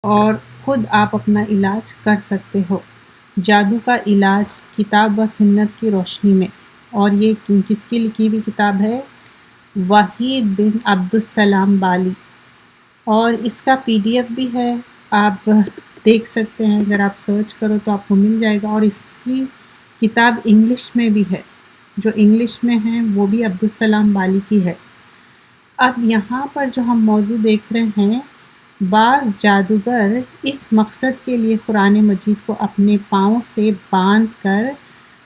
اور خود آپ اپنا علاج کر سکتے ہو۔ جادو کا علاج کتاب و سنت کی روشنی میں، اور یہ کس کی لکھی ہوئی کتاب ہے؟ وحید بن عبدالسلام بالی، اور اس کا PDF بھی ہے، آپ دیکھ سکتے ہیں، اگر آپ سرچ کرو تو آپ کو مل جائے گا۔ اور اس کی کتاب انگلش میں بھی ہے، جو انگلش میں ہے وہ بھی عبدالسلام بالی کی ہے۔ اب یہاں پر جو ہم موضوع دیکھ رہے ہیں، بعض جادوگر اس مقصد کے لیے قرآن مجید کو اپنے پاؤں سے باندھ کر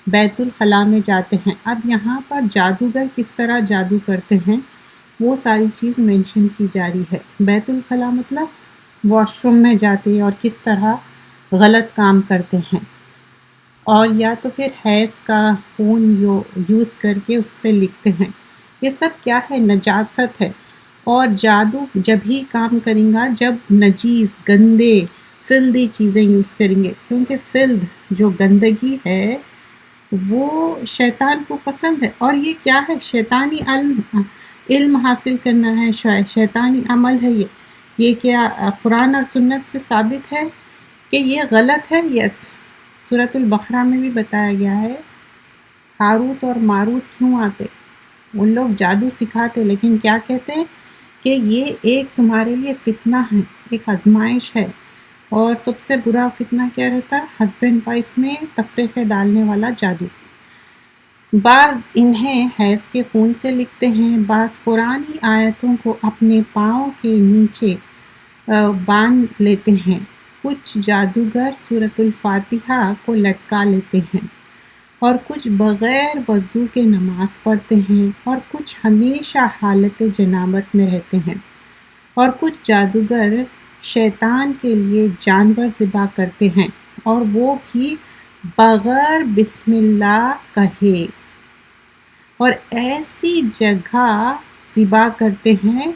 بیت الخلاء میں جاتے ہیں۔ اب یہاں پر جادوگر کس طرح جادو کرتے ہیں وہ ساری چیز مینشن کی جا رہی ہے۔ بیت الخلاء مطلب واش روم میں جاتے ہیں اور کس طرح غلط کام کرتے ہیں، اور یا تو پھر حیض کا خون یوز کر کے اس سے لکھتے ہیں۔ یہ سب کیا ہے؟ نجاست ہے۔ اور جادو جب ہی کام کریں گا جب نجیس، گندے، فلدی چیزیں یوز کریں گے، کیونکہ فلد جو گندگی ہے وہ شیطان کو پسند ہے، اور یہ کیا ہے؟ شیطانی علم حاصل کرنا ہے، شیطانی عمل ہے یہ کیا قرآن اور سنت سے ثابت ہے کہ یہ غلط ہے؟ یس، سورۃ البقرہ میں بھی بتایا گیا ہے ہاروت اور ماروت کیوں آتے، ان لوگ جادو سکھاتے، لیکن کیا کہتے ہیں کہ یہ ایک تمہارے لیے فتنہ ہے، ایک آزمائش ہے۔ اور سب سے برا فتنہ کیا رہتا؟ ہسبینڈ وائف میں تفریقے ڈالنے والا جادو۔ بعض انہیں حیض کے خون سے لکھتے ہیں، بعض پرانی آیتوں کو اپنے پاؤں کے نیچے باندھ لیتے ہیں، کچھ جادوگر سورۃ الفاتحہ کو لٹکا لیتے ہیں، اور کچھ بغیر وضو کے نماز پڑھتے ہیں، اور کچھ ہمیشہ حالت جنابت میں رہتے ہیں، اور کچھ جادوگر شیطان کے لیے جانور ذبح کرتے ہیں، اور وہ بھی بغیر بسم اللہ کہے، اور ایسی جگہ ذبح کرتے ہیں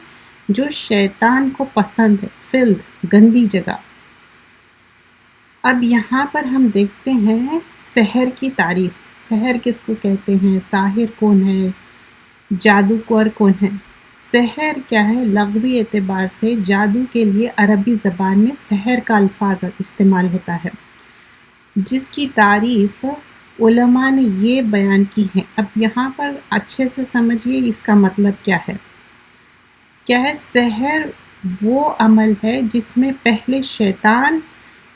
جو شیطان کو پسند ہے، فلد، گندی جگہ۔ اب یہاں پر ہم دیکھتے ہیں سحر کی تعریف۔ سحر کس کو کہتے ہیں؟ ساحر کون ہے؟ جادوگر کون ہے؟ سحر کیا ہے؟ لغوی اعتبار سے جادو کے لیے عربی زبان میں سحر کا الفاظ استعمال ہوتا ہے، جس کی تعریف علماء نے یہ بیان کی ہے۔ اب یہاں پر اچھے سے سمجھیے اس کا مطلب کیا ہے۔ کیا ہے؟ سحر وہ عمل ہے جس میں پہلے شیطان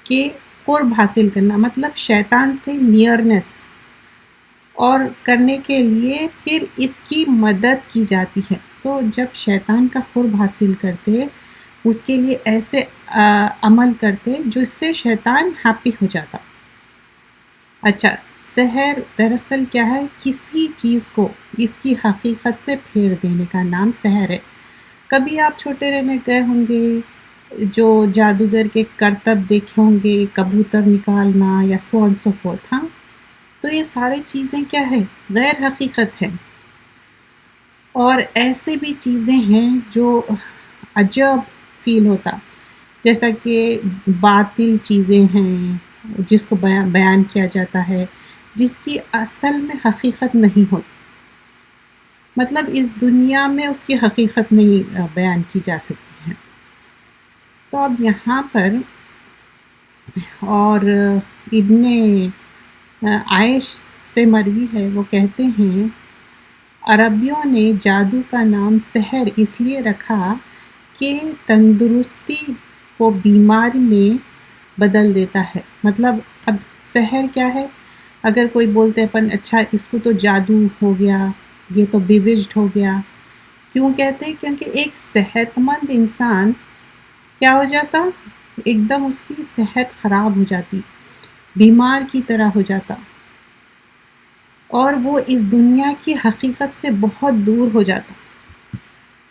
کے قرب حاصل کرنا، مطلب شیطان سے نیئرنس، اور کرنے کے لیے پھر اس کی مدد کی جاتی ہے۔ تو جب شیطان کا قرب حاصل کرتے، اس کے لیے ایسے عمل کرتے جس سے شیطان ہیپی ہو جاتا۔ اچھا، سحر دراصل کیا ہے؟ کسی چیز کو اس کی حقیقت سے پھیر دینے کا نام سحر ہے۔ کبھی آپ چھوٹے رہنے گئے ہوں گے، جو جادوگر کے کرتب دیکھے ہوں گے، کبوتر نکالنا یا سو اینڈ سو فورتھ، ہاں، تو یہ ساری چیزیں کیا ہے؟ غیر حقیقت ہے۔ اور ایسے بھی چیزیں ہیں جو عجب فیل ہوتا، جیسا کہ باطل چیزیں ہیں جس کو بیان کیا جاتا ہے، جس کی اصل میں حقیقت نہیں ہوتی، مطلب اس دنیا میں اس کی حقیقت نہیں بیان کی جا سکتی ہے۔ تو اب یہاں پر اور ابن عائش سے مروی ہے، وہ کہتے ہیں عربیوں نے جادو کا نام سحر اس لیے رکھا کہ تندرستی کو بیماری میں بدل دیتا ہے۔ مطلب اب سحر کیا ہے؟ اگر کوئی بولتے اپن اچھا اس کو تو جادو ہو گیا، یہ تو بیویزڈ ہو گیا، کیوں کہتے ہیں؟ کیونکہ ایک صحت مند انسان کیا ہو جاتا؟ ایک دم اس کی صحت خراب ہو جاتی، بیمار کی طرح ہو جاتا، اور وہ اس دنیا کی حقیقت سے بہت دور ہو جاتا۔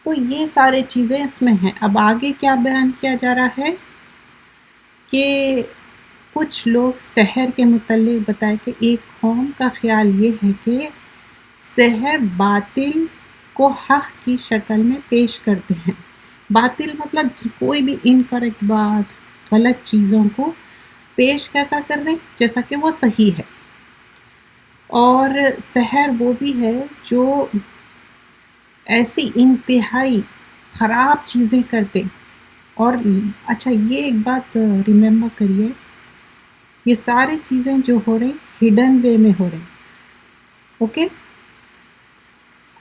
تو یہ سارے چیزیں اس میں ہیں۔ اب آگے کیا بیان کیا جا رہا ہے کہ کچھ لوگ سحر کے متعلق بتائے کہ ایک قوم کا خیال یہ ہے کہ سحر باطل کو حق کی شکل میں پیش کرتے ہیں۔ باطل مطلب کوئی بھی انکریکٹ بات، غلط چیزوں کو پیش کیسا کر رہے ہیں؟ جیسا کہ وہ صحیح ہے۔ اور سحر وہ بھی ہے جو ایسی انتہائی خراب چیزیں کرتے، اور اچھا یہ ایک بات ریممبر کریے، یہ ساری چیزیں جو ہو رہی ہڈن وے میں ہو رہی. اوکے،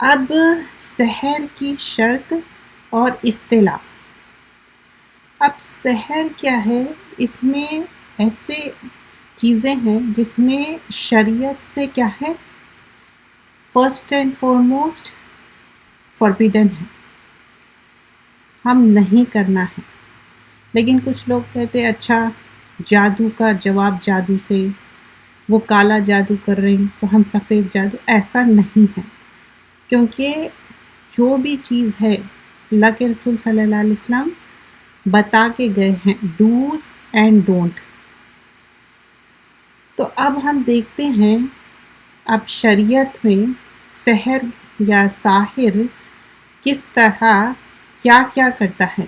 اب سحر کی شرط اور اصطلاح. اب سحر کیا ہے؟ اس میں ایسے چیزیں ہیں جس میں شریعت سے کیا ہے، فرسٹ اینڈ فارموسٹ فوربیڈن ہے، ہم نہیں کرنا ہے. لیکن کچھ لوگ کہتے اچھا جادو کا جواب جادو سے، وہ کالا جادو کر رہے ہیں تو ہم سفید جادو. ایسا نہیں ہے، کیونکہ جو بھی چیز ہے اللہ کے رسول صلی اللہ علیہ وسلم بتا کے گئے ہیں، ڈوز اینڈ ڈونٹ. تو اب ہم دیکھتے ہیں اب شریعت میں سحر یا ساحر کس طرح کیا کیا کرتا ہے.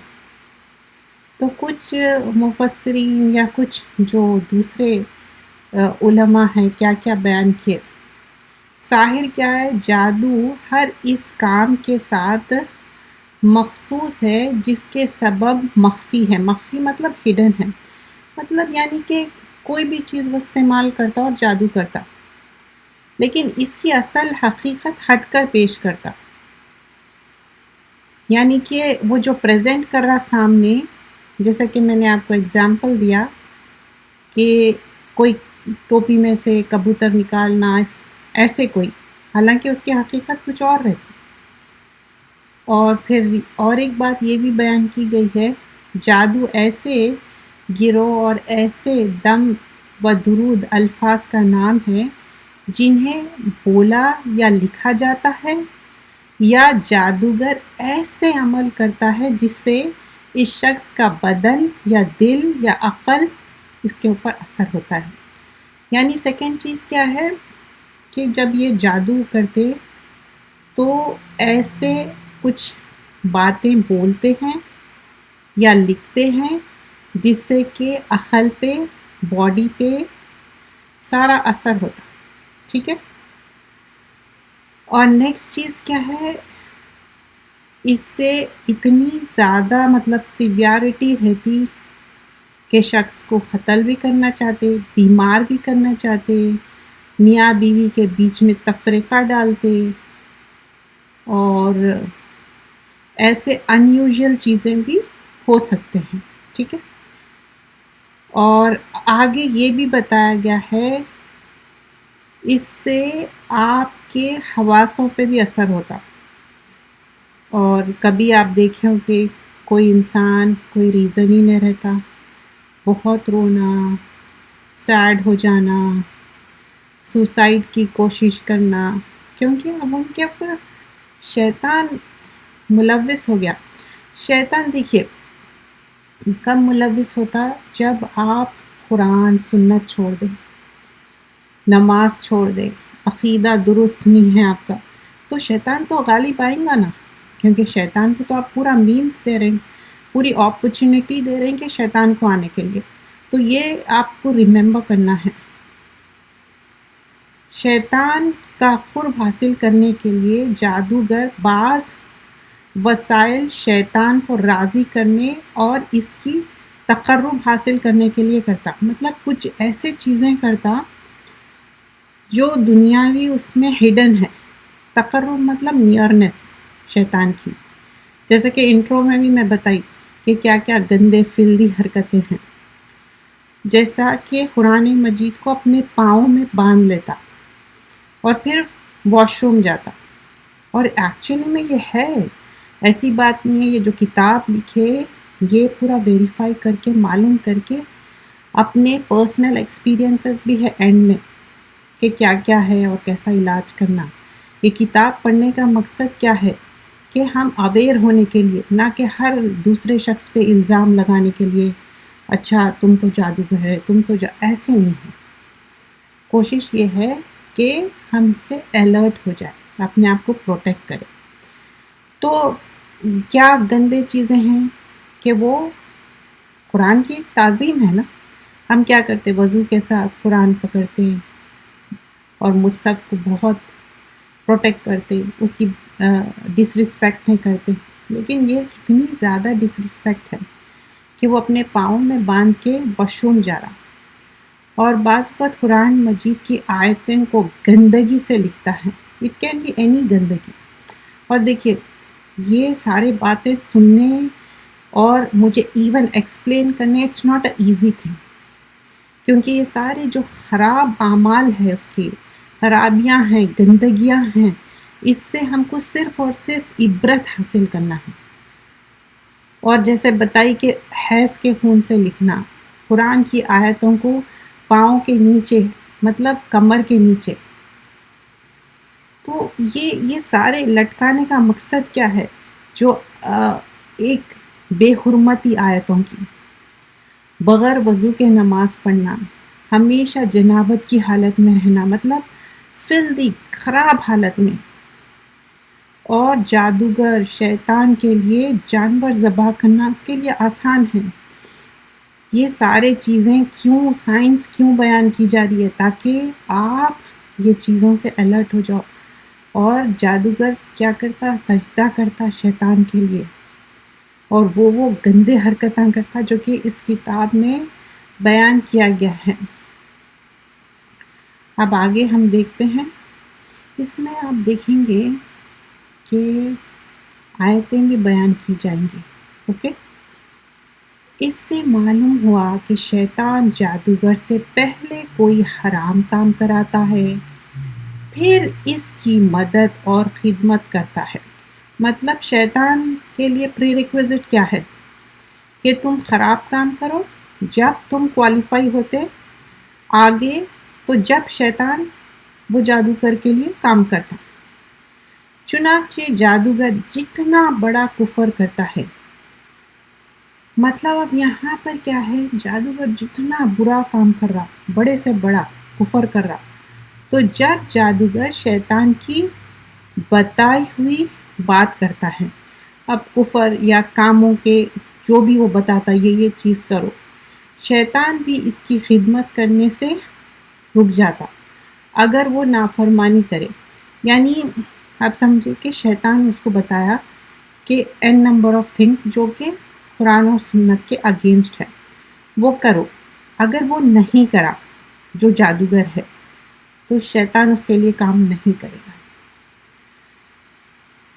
تو کچھ مفسرین یا کچھ جو دوسرے علماء ہیں کیا کیا بیان کیے. ساحر کیا ہے؟ جادو ہر اس کام کے ساتھ مخصوص ہے جس کے سبب مخفی ہے. مخفی مطلب ہڈن ہے، مطلب یعنی کہ کوئی بھی چیز وہ استعمال کرتا اور جادو کرتا، لیکن اس کی اصل حقیقت ہٹ کر پیش کرتا. یعنی کہ وہ جو پریزنٹ کر رہا سامنے، جیسا کہ میں نے آپ کو اگزامپل دیا کہ کوئی ٹوپی میں سے کبوتر نکالنا، ایسے کوئی، حالانکہ اس کی حقیقت کچھ اور رہتی. اور پھر اور ایک بات یہ بھی بیان کی گئی ہے، جادو ایسے گروہ اور ایسے دم و درود الفاظ کا نام ہے جنہیں بولا یا لکھا جاتا ہے، یا جادوگر ایسے عمل کرتا ہے جس سے اس شخص کا بدن یا دل یا عقل اس کے اوپر اثر ہوتا ہے. یعنی سیکنڈ چیز کیا ہے کہ جب یہ جادو کرتے تو ایسے کچھ باتیں بولتے ہیں یا لکھتے ہیں جس سے کہ عقل پہ، باڈی پہ سارا اثر ہوتا. ٹھیک ہے. اور نیکسٹ چیز کیا ہے، اس سے اتنی زیادہ مطلب سیویرٹی رہتی کہ شخص کو قتل بھی کرنا چاہتے، بیمار بھی کرنا چاہتے، میاں بیوی کے بیچ میں تفرقہ ڈالتے، اور ایسے ان یوزول چیزیں بھی ہو سکتے ہیں. ٹھیک ہے. اور آگے یہ بھی بتایا گیا ہے اس سے آپ کے حواسوں پہ بھی اثر ہوتا. اور کبھی آپ دیکھیں کہ کوئی انسان کوئی ریزن ہی نہیں رہتا، بہت رونا، سیڈ ہو جانا، سوسائڈ کی کوشش کرنا، کیونکہ اب ان کے اوپر شیطان ملوث ہو گیا. شیطان دیکھیے کب ملوث ہوتا؟ جب آپ قرآن سنت چھوڑ دیں، نماز چھوڑ دیں، عقیدہ درست نہیں ہے آپ کا، تو شیطان تو غالب آئیں گا نا. کیونکہ شیطان کو تو آپ پورا مینس دے رہے ہیں، پوری اپرچونٹی دے رہے ہیں کہ شیطان کو آنے کے لیے. تو یہ آپ کو ریممبر کرنا ہے، شیطان کا قرب حاصل کرنے کے لیے جادوگر بعض وسائل شیطان کو راضی کرنے اور اس کی تقرب حاصل کرنے کے لیے کرتا. مطلب کچھ ایسے چیزیں کرتا جو دنیاوی اس میں ہڈن ہے. تقرب مطلب نیئرنس شیطان کی، جیسے کہ انٹرو میں بھی میں بتائی کہ کیا کیا گندے فلدی حرکتیں ہیں. جیسا کہ قرآن مجید کو اپنے پاؤں میں باندھ لیتا اور پھر واش روم جاتا. اور ایکچولی میں یہ ہے، ایسی بات نہیں ہے، یہ جو کتاب لکھے یہ پورا ویریفائی کر کے معلوم کر کے اپنے پرسنل ایکسپیرینسز بھی ہے اینڈ میں کہ کیا کیا ہے اور کیسا علاج کرنا. یہ کتاب پڑھنے کا مقصد کیا ہے کہ ہم اویئر ہونے کے لیے، نہ کہ ہر دوسرے شخص پہ الزام لگانے کے لیے اچھا تم تو جادوگر ہے، تم تو ایسے نہیں ہے. کوشش یہ ہے کہ ہم اس سے الرٹ ہو جائے، اپنے آپ کو پروٹیکٹ کرے. تو کیا گندے چیزیں ہیں کہ وہ قرآن کی تعظیم ہے نا. ہم کیا کرتے؟ وضو کے ساتھ قرآن پکڑتے اور مصحف کو بہت پروٹیکٹ کرتے، اس کی ڈس رسپیکٹ نہیں کرتے. لیکن یہ کتنی زیادہ ڈس رسپیکٹ ہے. کہ وہ اپنے پاؤں میں باندھ کے واش روم جا رہا، اور بعض وقت قرآن مجید کی آیتیں کو گندگی سے لکھتا ہے. اٹ کین بی اینی گندگی. اور دیکھیے یہ سارے باتیں سننے اور مجھے ایون ایکسپلین کرنے it's not a easy thing, کیونکہ یہ سارے جو خراب اعمال ہے، اس کی خرابیاں ہیں، گندگیاں ہیں، اس سے ہم کو صرف اور صرف عبرت حاصل کرنا ہے. اور جیسے بتائی کہ حیض کے خون سے لکھنا، قرآن کی آیتوں کو پاؤں کے نیچے مطلب کمر کے نیچے، تو یہ سارے لٹکانے کا مقصد کیا ہے؟ جو ایک بے حرمتی آیتوں کی، بغیر وضو کے نماز پڑھنا، ہمیشہ جنابت کی حالت میں رہنا، مطلب فلدی خراب حالت میں، اور جادوگر شیطان کے لیے جانور ذبح کرنا اس کے لیے آسان ہے. یہ سارے چیزیں کیوں سائنس کیوں بیان کی جا رہی ہے؟ تاکہ آپ یہ چیزوں سے الرٹ ہو جاؤ. اور جادوگر کیا کرتا؟ سجدہ کرتا شیطان کے لیے، اور وہ گندے حرکتیں کرتا جو کہ اس کتاب میں بیان کیا گیا ہے. اب آگے ہم دیکھتے ہیں، اس میں آپ دیکھیں گے کہ آیتیں بھی بیان کی جائیں گی. اوکے، اس سے معلوم ہوا کہ شیطان جادوگر سے پہلے کوئی حرام کام کراتا ہے، پھر اس کی مدد اور خدمت کرتا ہے. مطلب شیطان کے لیے پری ریکویزٹ کیا ہے؟ کہ تم خراب کام کرو. جب تم کوالیفائی ہوتے آگے، تو جب شیطان وہ جادوگر کے لیے کام کرتا. چنانچہ جادوگر جتنا بڑا کفر کرتا ہے، مطلب اب یہاں پر کیا ہے؟ جادوگر جتنا برا کام کر رہا، بڑے سے بڑا کفر کر رہا، تو جب جادوگر شیطان کی بتائی ہوئی بات کرتا ہے، اب کفر یا کاموں کے جو بھی وہ بتاتا یہ چیز کرو، شیطان بھی اس کی خدمت کرنے سے رک جاتا اگر وہ نافرمانی کرے. یعنی آپ سمجھے کہ شیطان اس کو بتایا کہ n نمبر آف تھنگس جو کہ قرآن اور سنت کے اگینسٹ ہے، وہ کرو. اگر وہ نہیں کرا جو جادوگر ہے، تو شیطان اس کے لیے کام نہیں کرے گا.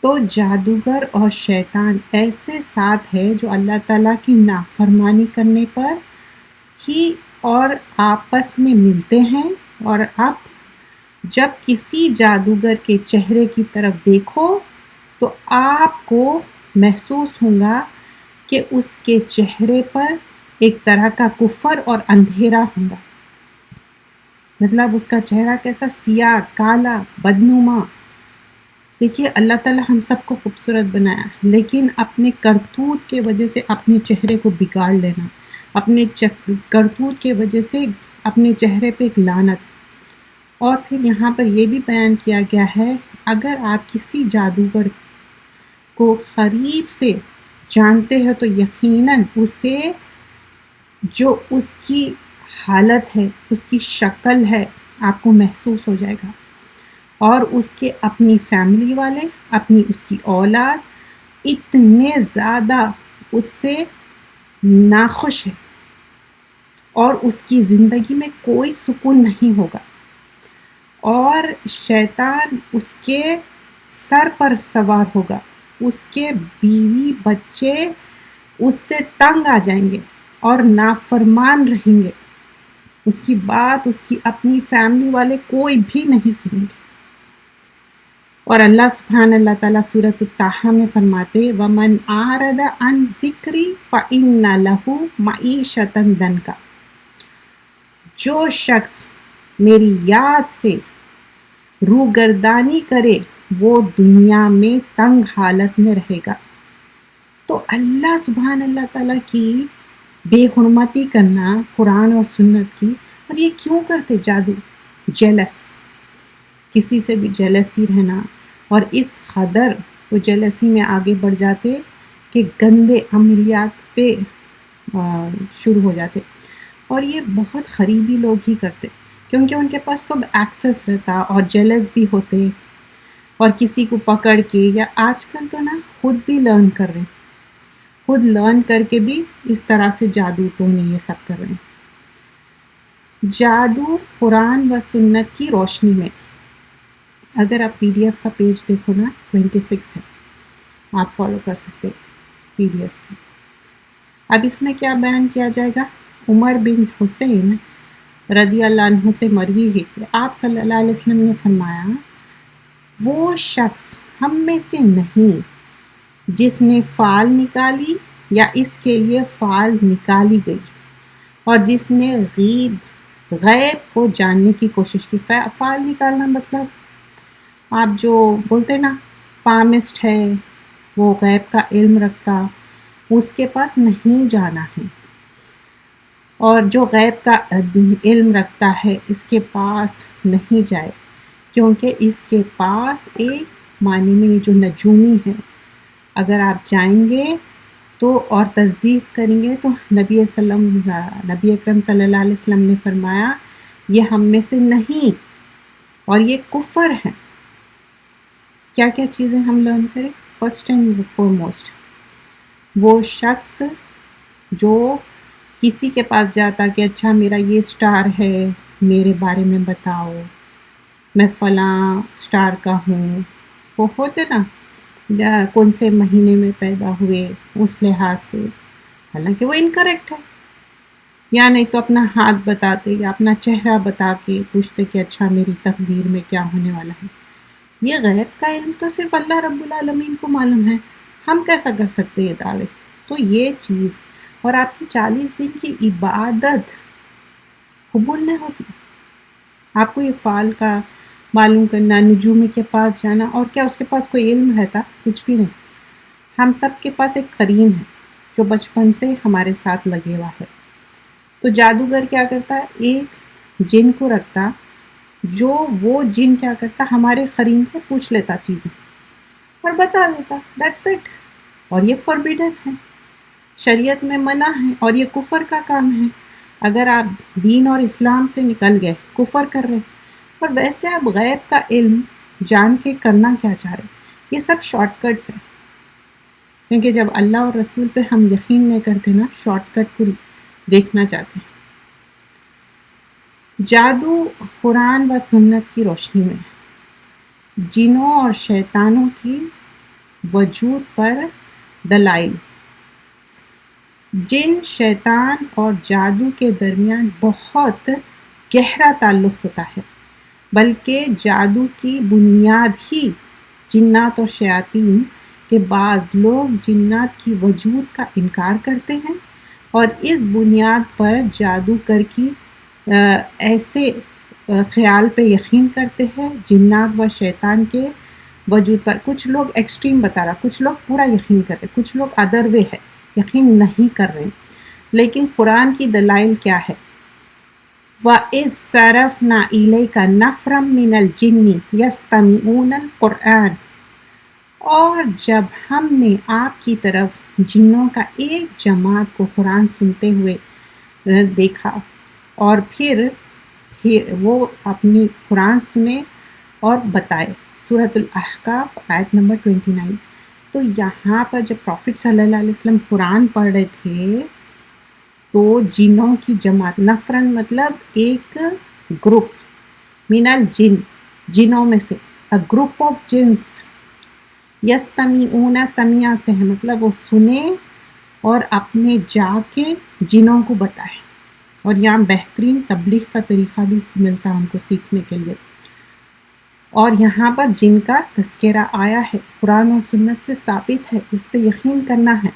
تو جادوگر اور شیطان ایسے ساتھ ہے جو اللہ تعالیٰ کی نافرمانی کرنے پر ہی اور آپس میں ملتے ہیں. اور اب جب کسی جادوگر کے چہرے کی طرف دیکھو تو آپ کو محسوس ہوگا کہ اس کے چہرے پر ایک طرح کا کفر اور اندھیرا ہوگا. مطلب اس کا چہرہ کیسا؟ سیاہ، کالا، بدنما. دیکھیے اللہ تعالیٰ ہم سب کو خوبصورت بنایا، لیکن اپنے کرتوت کے وجہ سے اپنے چہرے کو بگاڑ لینا، اپنے کرتوت کے وجہ سے اپنے چہرے پہ ایک لعنت. اور پھر یہاں پر یہ بھی بیان کیا گیا ہے، اگر آپ کسی جادوگر کو قریب سے جانتے ہیں تو یقیناً اسے جو اس کی حالت ہے، اس کی شکل ہے، آپ کو محسوس ہو جائے گا. اور اس کے اپنی فیملی والے، اپنی اس کی اولاد اتنے زیادہ اس سے ناخوش ہے، اور اس کی زندگی میں کوئی سکون نہیں ہوگا. اور شیطان اس کے سر پر سوار ہوگا، اس کے بیوی بچے اس سے تنگ آ جائیں گے اور نافرمان رہیں گے. اس کی بات اس کی اپنی فیملی والے کوئی بھی نہیں سنیں گے. اور اللہ تعالیٰ سورۃ الطٰہٰ میں فرماتے وَمَنْ أَعْرَضَ عَنْ ذِكْرِي فَإِنَّ لَهُ مَعِيشَةً ضَنْكًا. جو شخص میری یاد سے روگردانی کرے وہ دنیا میں تنگ حالت میں رہے گا. تو اللہ تعالیٰ کی بے حرمتی کرنا قرآن اور سنت کی. اور یہ کیوں کرتے؟ جادو، جیلس، کسی سے بھی جیلسی رہنا، اور اس قدر وہ جیلسی میں آگے بڑھ جاتے کہ گندے عملیات پہ شروع ہو جاتے. اور یہ بہت قریبی لوگ ہی کرتے، کیونکہ ان کے پاس سب ایکسیس رہتا، اور جیلس بھی ہوتے، اور کسی کو پکڑ کے، یا آج کل تو نا خود بھی لرن کر رہے. خود لرن کر کے بھی اس طرح سے جادو تو نہیں یہ سب کر رہے ہیں. جادو قرآن و سنت کی روشنی میں. اگر آپ پی ڈی ایف کا پیج دیکھو نا 26 ہے، آپ فالو کر سکتے پی ڈی ایف. اب اس میں کیا بیان کیا جائے گا؟ عمر بن حسین رضی اللہ عنہ سے مروی ہے کہ آپ صلی اللہ علیہ وسلم نے فرمایا، وہ شخص ہم میں سے نہیں جس نے فال نکالی یا اس کے لیے فال نکالی گئی، اور جس نے غیب کو جاننے کی کوشش کی. فال نکالنا مطلب آپ جو بولتے نا پامسٹ ہے، وہ غیب کا علم رکھتا، اس کے پاس نہیں جانا ہے. اور جو غیب کا علم رکھتا ہے اس کے پاس نہیں جائے، کیونکہ اس کے پاس ایک معنی میں یہ جو نجومی ہے، اگر آپ جائیں گے تو اور تصدیق کریں گے تو نبی اکرم صلی اللہ علیہ وسلم نے فرمایا یہ ہم میں سے نہیں اور یہ کفر ہے. کیا کیا چیزیں ہم لرن کریں؟ فرسٹ اینڈ فورموسٹ، وہ شخص جو کسی کے پاس جاتا کہ اچھا میرا یہ سٹار ہے، میرے بارے میں بتاؤ، میں فلاں سٹار کا ہوں، وہ ہوتے نا کون سے مہینے میں پیدا ہوئے اس لحاظ سے، حالانکہ وہ انکریکٹ ہے. یا نہیں تو اپنا ہاتھ بتاتے یا اپنا چہرہ بتا کے پوچھتے کہ اچھا میری تقدیر میں کیا ہونے والا ہے. یہ غیب کا علم تو صرف اللہ رب العالمین کو معلوم ہے، ہم کیسا کر سکتے یہ دعوے؟ تو یہ چیز اور آپ کی 40 دن کی عبادت قبول نہیں ہوتی. آپ کو یہ فال کا معلوم کرنا، نجومی کے پاس جانا، اور کیا اس کے پاس کوئی علم رہتا؟ کچھ بھی نہیں. ہم سب کے پاس ایک قرین ہے جو بچپن سے ہمارے ساتھ لگے ہوا ہے. تو جادوگر کیا کرتا ہے؟ ایک جن کو رکھتا جو وہ جن کیا کرتا ہمارے قرین سے پوچھ لیتا چیزیں اور بتا دیتا. That's it. اور یہ فوربیڈن ہے، شریعت میں منع ہے، اور یہ کفر کا کام ہے. اگر آپ دین اور اسلام سے نکل گئے، کفر کر رہے. اور ویسے آپ غیب کا علم جان کے کرنا کیا چاہ رہے؟ یہ سب شارٹ کٹس ہیں، کیونکہ جب اللہ اور رسول پہ ہم یقین نہیں کرتے نا، شارٹ کٹ کو دیکھنا چاہتے ہیں. جادو قرآن و سنت کی روشنی میں. جنوں اور شیطانوں کی وجود پر دلائل. جن، شیطان اور جادو کے درمیان بہت گہرا تعلق ہوتا ہے، بلکہ جادو کی بنیاد ہی جنات اور شیاطین کے بعض لوگ جنات کی وجود کا انکار کرتے ہیں اور اس بنیاد پر جادوگر کی ایسے خیال پہ یقین کرتے ہیں جنات و شیطان کے وجود پر. کچھ لوگ ایکسٹریم بتا رہا، کچھ لوگ پورا یقین کرتے، کچھ لوگ ادر وے ہے، یقین نہیں کر رہے. لیکن قرآن کی دلائل کیا ہے؟ وَإِذْ صَرَفْنَا إِلَيْكَ نَفْرًا مِنَ الْجِنِّ يَسْتَمِعُونَ الْقُرْآنَ، اور جب ہم نے آپ کی طرف جنوں کا ایک جماعت کو قرآن سنتے ہوئے دیکھا، اور پھر وہ اپنی قرآن سنے اور بتائے. سورۃ الاحقاف آیت نمبر 29. تو یہاں پر جب پروفٹ صلی اللہ علیہ وسلم قرآن پڑھ رہے تھے تو جنوں کی جماعت، نفرن مطلب ایک گروپ، من الجن جنوں میں سے، a group of جنس، یستمیعون سمیع سے ہے مطلب وہ سنے اور اپنے جا کے جنوں کو بتائے. اور یہاں بہترین تبلیغ کا طریقہ بھی ملتا ہے ہم کو سیکھنے کے لیے. اور یہاں پر جن کا تذکرہ آیا ہے، قرآن و سنت سے ثابت ہے، اس پہ یقین کرنا ہے.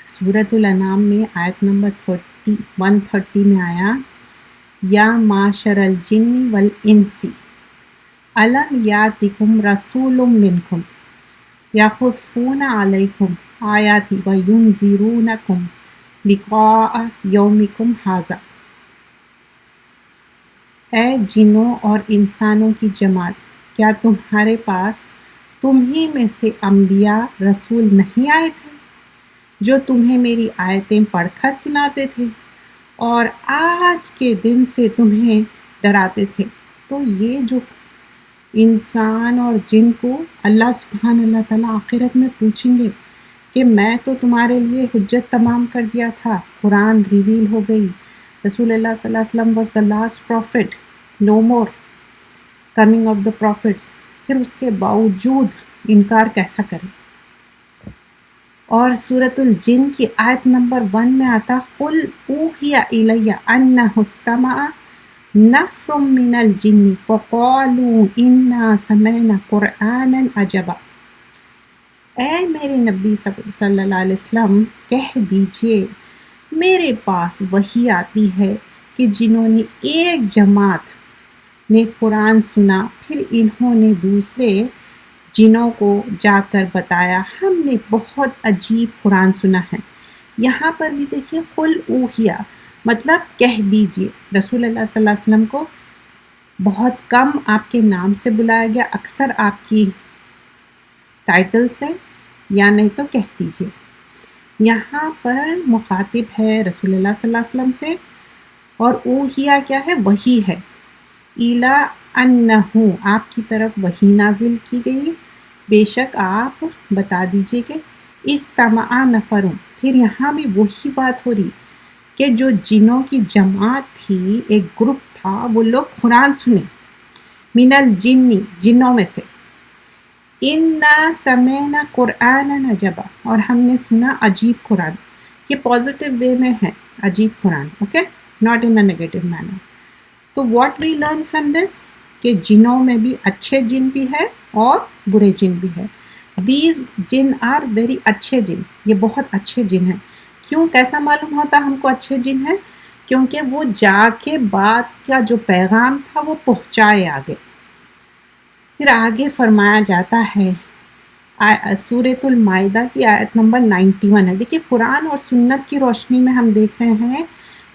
سورۃ الانعام میں آیت نمبر 130 میں آیا، یا معشر الجن والانس الم یاتکم رسول منکم یقصون علیکم آیاتی وینذرونکم لقاء یومکم ھذا. اے جنوں اور انسانوں کی جماعت، کیا تمہارے پاس تمہیں میں سے انبیاء رسول نہیں آئے تھے جو تمہیں میری آیتیں پڑھ کر سناتے تھے اور آج کے دن سے تمہیں ڈراتے تھے؟ تو یہ جو انسان اور جن کو اللہ سبحانہ اللہ تعالیٰ آخرت میں پوچھیں گے کہ میں تو تمہارے لیے حجت تمام کر دیا تھا، قرآن ریویل ہو گئی، رسول اللہ صلی اللہ علیہ وسلم was the last prophet, no more coming of the prophets, پھر اس کے باوجود انکار کیسا کرے؟ اور سورۃ الجن کی آیت نمبر 1 میں آتا قل اوحی الی انہ استمع نفر من الجن فقالوا انا سمعنا قرآنا عجبا۔ اے میرے نبی صلی اللہ علیہ وسلم کہہ دیجئے میرے پاس وحی آتی ہے کہ جنہوں نے ایک جماعت نے قرآن سنا، پھر انہوں نے دوسرے جنوں کو جا کر بتایا ہم نے بہت عجیب قرآن سنا ہے۔ یہاں پر بھی دیکھیے قل اوحیا مطلب کہہ دیجئے، رسول اللہ صلی اللہ علیہ وسلم کو بہت کم آپ کے نام سے بلایا گیا، اکثر آپ کی ٹائٹل سے یا نہیں تو کہہ دیجئے۔ یہاں پر مخاطب ہے رسول اللہ صلی اللہ علیہ وسلم سے، اور اوحیا کیا ہے؟ وحی ہے، الا انہو آپ کی طرف وحی نازل کی گئی، بے شک آپ بتا دیجئے کہ استمع نفر، پھر یہاں بھی وہی بات ہو رہی کہ جو جنوں کی جماعت تھی، ایک گروپ تھا، وہ لوگ قرآن سنے، من الجن جنوں میں سے، انا سمعنا قرآنا عجبا، اور ہم نے سنا عجیب قرآن، یہ پازیٹیو وے میں ہے عجیب Quran, okay, not in a negative manner. تو what we learn from this کہ جنوں میں بھی اچھے جن بھی ہے اور برے جن بھی ہے۔ دیز جن آر ویری اچھے جن، یہ بہت اچھے جن ہیں۔ کیوں کیسا معلوم ہوتا ہم کو اچھے جن ہیں؟ کیونکہ وہ جا کے بات کا جو پیغام تھا وہ پہنچائے آگے۔ پھر آگے فرمایا جاتا ہے سورۃ المائدہ کی آیت نمبر 91 ہے۔ دیکھیے قرآن اور سنت کی روشنی میں ہم دیکھ رہے ہیں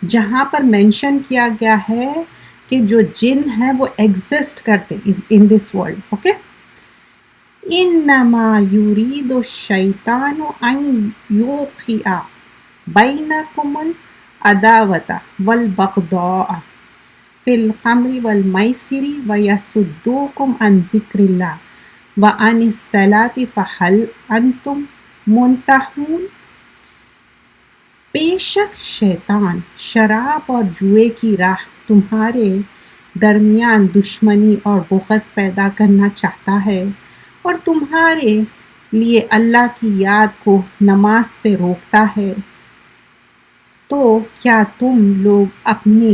جہاں پر مینشن کیا گیا ہے کہ جو جن ہیں وہ ایگزسٹ کرتے ان دس ورلڈ، اوکے۔ انما یرید الشیطان ان یوقع بینکم العداوۃ والبغضاء فی الخمر والمیسر ویصدوکم عن ذکر اللہ وعن الصلاۃ فہل انتم منتہون۔ بے شک شیطان شراب اور جوئے کی راہ تمہارے درمیان دشمنی اور بغض پیدا کرنا چاہتا ہے، اور تمہارے لیے اللہ کی یاد کو نماز سے روکتا ہے، تو کیا تم لوگ اپنے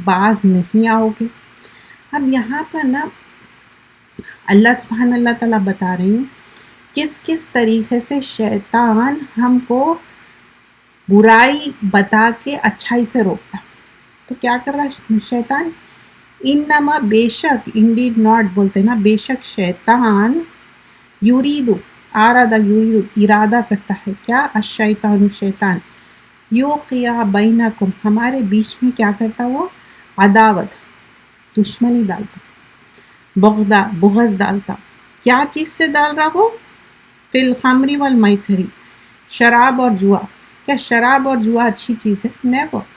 باز نہیں آؤ گے؟ اب یہاں پر نا اللہ سبحانہ اللہ تعالیٰ بتا رہے ہیں کس کس طریقے سے شیطان ہم کو برائی بتا کے اچھائی سے روکتا۔ تو کیا کر رہا ہے شیطان؟ انما بے شک، انڈیڈ ناٹ بولتے نا، بے شک شیطان یریدو آرادہ یریدو ارادہ کرتا ہے، کیا؟ الشیطان شیطان یوقع بینکم ہمارے بیچ میں کیا کرتا وہ؟ عداوت دشمنی ڈالتا، بغضا بغض ڈالتا۔ کیا چیز سے ڈال رہا وہ؟ فی الخمر والمیسر، شراب اور جوا۔ کیا شراب اور جوا اچھی چیز ہے؟ نیور۔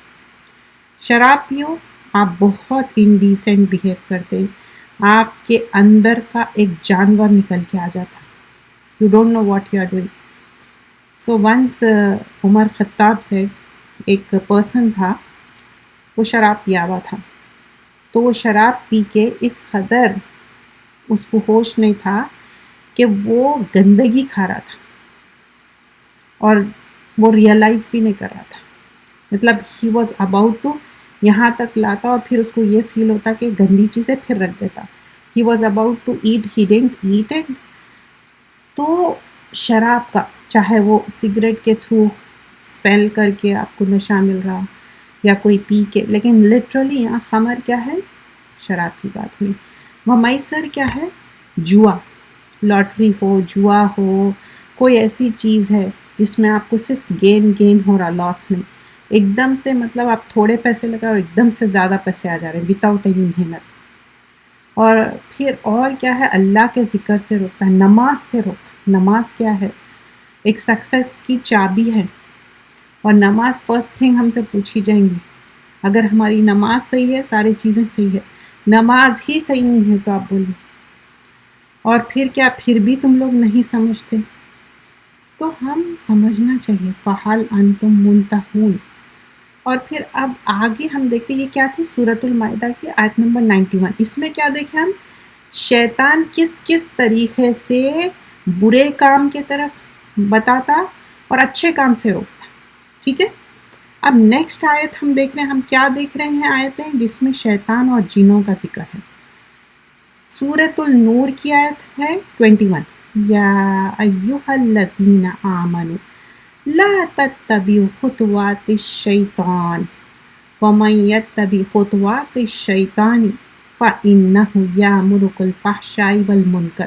شراب پیو آپ بہت انڈیسنٹ بیہیو کرتے، آپ کے اندر کا ایک جانور نکل کے آ جاتا، you don't know what you are doing. So once Umar Khattab سے ایک پرسن تھا، وہ شراب پیا ہوا تھا، تو وہ شراب پی کے اس قدر اس کو ہوش نہیں تھا کہ وہ گندگی کھا رہا تھا، اور وہ ریئلائز بھی نہیں کر رہا تھا، مطلب ہی واز اباؤٹ ٹو یہاں تک لاتا، اور پھر اس کو یہ فیل ہوتا کہ گندی چیزیں پھر رکھ دیتا، he was about to eat, he didn't eat it. تو شراب کا، چاہے وہ سگریٹ کے تھرو اسپیل کر کے آپ کو نشہ مل رہا یا کوئی پی کے، لیکن لٹرلی یہاں خمر کیا ہے؟ شراب کی بات ہوئی۔ وہ میسر کیا ہے؟ جوا، لاٹری ہو، جوا ہو، کوئی ایسی چیز ہے جس میں آپ کو صرف گین ہو رہا، لاس نہیں، ایک دم سے، مطلب آپ تھوڑے پیسے لگا اور ایک دم سے زیادہ پیسے آ جا رہے ہیں وداؤٹ اینی محنت۔ اور پھر اور کیا ہے؟ اللہ کے ذکر سے روکتا ہے، نماز سے روکتا۔ نماز کیا ہے؟ ایک سکسیس کی چابی ہے، اور نماز فرسٹ تھنگ ہم سے پوچھی جائیں گی۔ اگر ہماری نماز صحیح ہے ساری چیزیں صحیح ہے، نماز ہی صحیح نہیں ہے تو آپ بولیے۔ اور پھر کیا؟ پھر بھی تم لوگ نہیں سمجھتے، تو ہم سمجھنا چاہیے فَحَلْ أَنْتُمْ مُنْتَهُونَ. اور پھر اب آگے ہم دیکھتے یہ کیا تھی سورۃ المائدہ کی آیت نمبر 91. اس میں کیا دیکھیں ہم شیطان کس کس طریقے سے برے کام کے طرف بتاتا اور اچھے کام سے روکتا. ٹھیک ہے. اب نیکسٹ آیت ہم دیکھ رہے ہیں، ہم کیا دیکھ رہے ہیں آیتیں جس میں شیطان اور جنوں کا ذکر ہے. سورۃ النور کی آیت ہے 21. یا ایھا الذین آمنوا لا تتبعوا خطوات الشیطان ومن یتبع خطوات الشیطان فإنہ یأمر بالفحشاء والمنکر.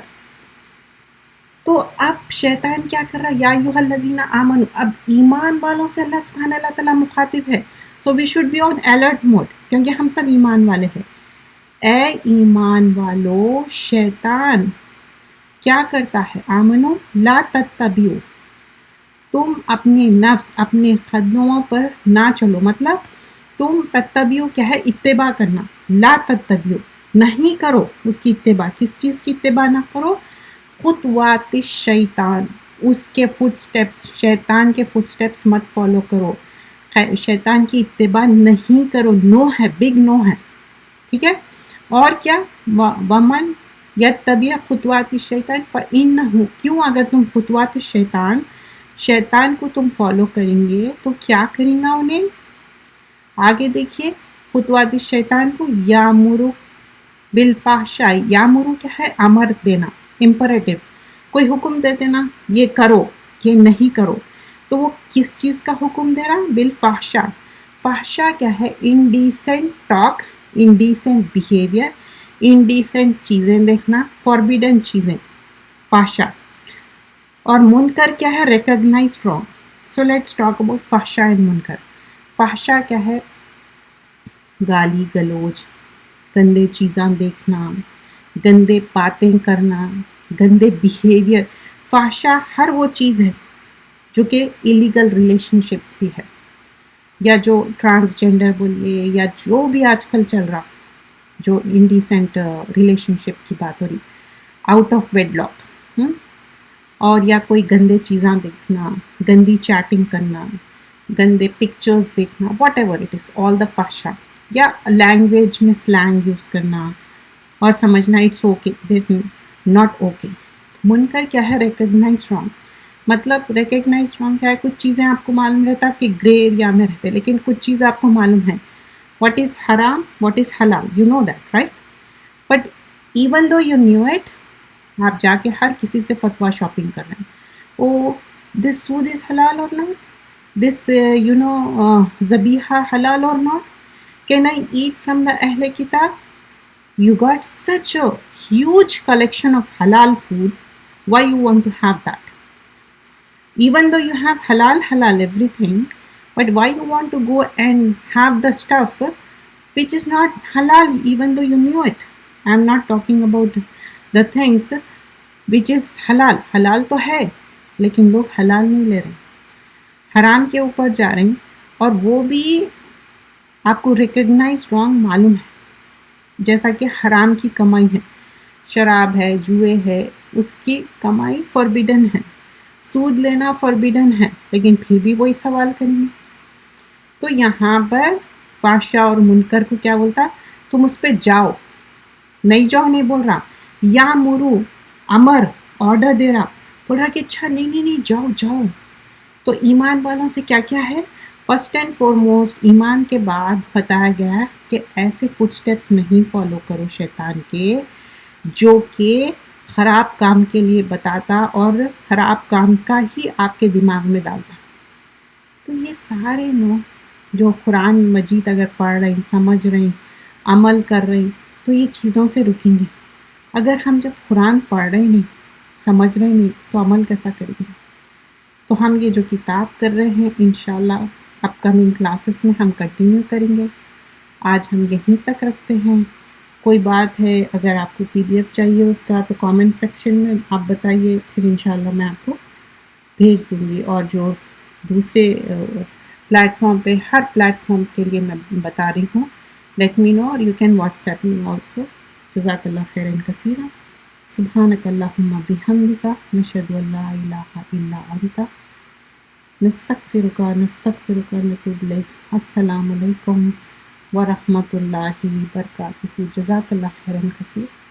تو اب شیطان کیا کر رہا ہے؟ یا ایھا الذین آمنوا، اب ایمان والوں سے اللہ سبحانہ اللہ تعالیٰ مخاطب ہے. So we should be on alert mode کیونکہ ہم سب ایمان والے ہیں. اے ایمان والو، شیطان کیا کرتا ہے؟ آمنو لا تتبعوا، تم اپنے نفس اپنے قدموں پر نہ چلو. مطلب تم تتبعوا کیا ہے؟ اتباع کرنا. لا تتبعوا، نہیں کرو اس کی اتباع. کس چیز کی اتباع نہ کرو؟ خطوات الشیطان، اس کے فٹ سٹیپس، شیطان کے فٹ سٹیپس مت فالو کرو. شیطان کی اتباع نہیں کرو. نو ہے، بگ نو ہے. ٹھیک ہے. اور کیا؟ ومن یتبع خطوات الشیطان فإنہ، کیوں؟ اگر تم خطوات شیطان کو تم فالو کریں گے تو کیا کریں گا انہیں؟ آگے دیکھیے خطوات الشیطان کو یامرو بالفحشاء. یامرو کیا ہے؟ امر دینا، امپریٹو، کوئی حکم دے دینا یہ کرو یہ نہیں کرو. تو وہ کس چیز کا حکم دے رہا؟ بالفحشاء. فحشاء کیا ہے؟ Indecent talk, indecent behaviour, indecent چیزیں دیکھنا، فاربیڈن چیزیں، فحشاء. اور منکر کیا ہے؟ Recognise wrong. So let's talk about فحشاء اینڈ منکر. فحشاء کیا ہے؟ گالی گلوچ، گندے چیزاں دیکھنا، گندے باتیں کرنا، گندے بیہیویئر. فحشاء ہر وہ چیز ہے جو کہ ایلیگل ریلیشن شپس بھی ہے، یا جو ٹرانسجینڈر بولیے، یا جو بھی آج کل چل رہا، جو انڈیسنٹ ریلیشن شپ کی بات ہو رہی، آؤٹ آف ویڈ لاک. اور یا کوئی گندے چیزاں دیکھنا، گندی چیٹنگ کرنا، گندے پکچرز دیکھنا، whatever it is, all the فحشاء. یا لینگویج میں سلینگ یوز کرنا اور سمجھنا it's okay, this not okay. منکر کیا ہے؟ Recognise wrong. مطلب ریکگنائز رانگ کیا ہے؟ کچھ چیزیں آپ کو معلوم رہتا کہ گرے ایریا میں رہتے، لیکن کچھ چیزیں آپ کو معلوم ہے what is haram, what is halal, you know that, right? But even though you knew it, آپ جا کے ہر کسی سے فتویٰ شاپنگ کر رہے ہیں. او this food is halal or not? This zabiha حلال or not? Can I eat from the Ahl Kitab? You got such a huge collection of halal food. Why you want to have that? Even though you have halal everything, but why you want to go and have the stuff which is not halal even though you knew it? I'm not talking about the things which is halal. halal تو ہے لیکن لوگ حلال نہیں لے رہے، حرام کے اوپر جا رہے ہیں. اور وہ بھی آپ کو ریکگنائز رانگ معلوم ہے. جیسا کہ حرام کی کمائی ہے، شراب ہے، جوئے ہے، اس کی کمائی فوربیڈن ہے. سود لینا فوربیڈن ہے، لیکن پھر بھی وہی سوال کریں گے. تو یہاں پر فحشاء اور منکر کو کیا بولتا؟ تم اس پہ جاؤ. نہیں جاؤ نہیں بول رہا، یا مرو، امر، آرڈر دے رہا، بول رہا کہ اچھا نہیں جاؤ جاؤ. تو ایمان والوں سے کیا کیا ہے؟ فرسٹ اینڈ فارموسٹ ایمان کے بعد بتایا گیا ہے کہ ایسے فٹ سٹیپس نہیں فالو کرو شیطان کے جو کہ خراب کام کے لیے بتاتا اور خراب کام کا ہی آپ کے دماغ میں ڈالتا. تو یہ سارے جو قرآن مجید اگر پڑھ رہے ہیں، سمجھ رہے ہیں، عمل کر رہے ہیں، تو یہ چیزوں سے رکیں گے. اگر ہم جب قرآن پڑھ رہے نہیں، سمجھ رہے نہیں، تو عمل کیسا کریں گے؟ تو ہم یہ جو کتاب کر رہے ہیں انشاءاللہ اپ کمنگ کلاسز میں ہم کنٹینیو کریں گے. آج ہم یہیں تک رکھتے ہیں. کوئی بات ہے اگر آپ کو PDF چاہیے اس کا تو کامنٹ سیکشن میں آپ بتائیے، پھر انشاءاللہ میں آپ کو بھیج دوں گی. اور جو دوسرے پلیٹ فارم پہ، ہر پلیٹ فارم کے لیے میں بتا رہی ہوں، لیٹ می نو، اور you can what's app me also. جزاک اللہ خیرا کثیرا. سبحانک اللہم بحمدک نشہد ان لا الہ الا انت نستغفرک نتوب الیک۔ السلام علیکم ورحمۃ اللہ وبرکاتہ۔ جزاک اللہ خیرا کثیر۔